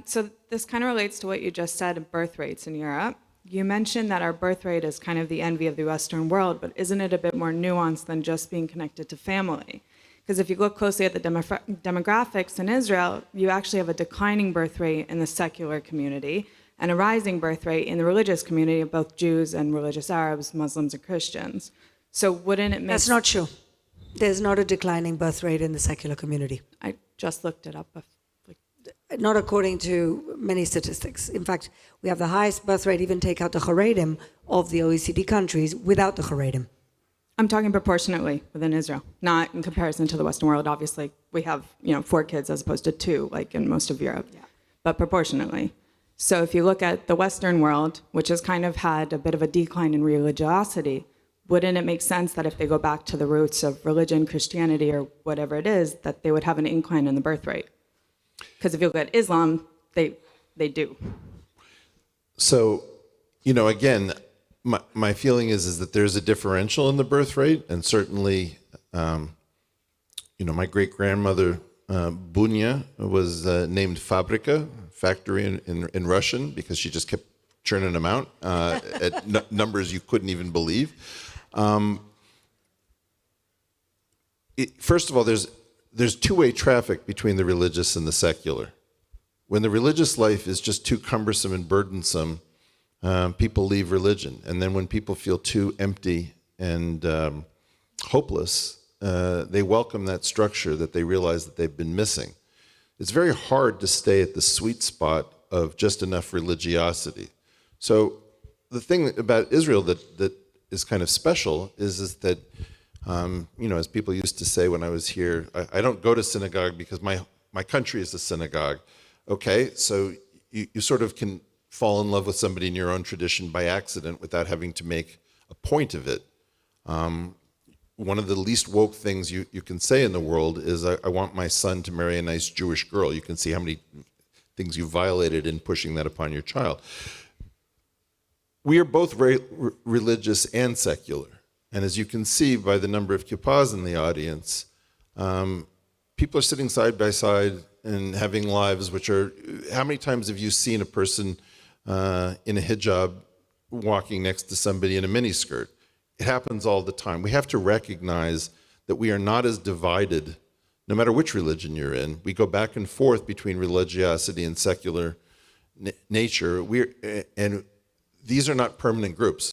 So this kind of relates to what you just said of birth rates in Europe. You mentioned that our birth rate is kind of the envy of the Western world, but isn't it a bit more nuanced than just being connected to family? Because if you look closely at the demographics in Israel, you actually have a declining birth rate in the secular community and a rising birth rate in the religious community of both Jews and religious Arabs, Muslims, and Christians. So wouldn't it make... That's not true. There's not a declining birth rate in the secular community. I just looked it up. Not according to many statistics. In fact, we have the highest birth rate, even take out the Haredim, of the OECD countries without the Haredim. I'm talking proportionately within Israel, not in comparison to the Western world. Obviously, we have 4 kids as opposed to 2, like in most of Europe, but proportionately. So if you look at the Western world, which has kind of had a bit of a decline in religiosity, wouldn't it make sense that if they go back to the roots of religion, Christianity, or whatever it is, that they would have an incline in the birth rate? Because if you look at Islam, they do. So, again, my feeling is that there's a differential in the birth rate, and certainly, my great-grandmother, Bunya, was named Fabrika, factory in Russian, because she just kept churning them out at numbers you couldn't even believe. First of all, there's two-way traffic between the religious and the secular. When the religious life is just too cumbersome and burdensome, people leave religion. And then when people feel too empty and hopeless, they welcome that structure that they realize that they've been missing. It's very hard to stay at the sweet spot of just enough religiosity. So the thing about Israel that is kind of special is that as people used to say when I was here, I don't go to synagogue because my country is a synagogue. Okay, so you sort of can fall in love with somebody in your own tradition by accident without having to make a point of it. One of the least woke things you can say in the world is, I want my son to marry a nice Jewish girl. You can see how many things you violated in pushing that upon your child. We are both very religious and secular. And as you can see by the number of kippas in the audience, people are sitting side by side and having lives which are... How many times have you seen a person in a hijab walking next to somebody in a miniskirt? It happens all the time. We have to recognize that we are not as divided, no matter which religion you're in. We go back and forth between religiosity and secular nature. And these are not permanent groups.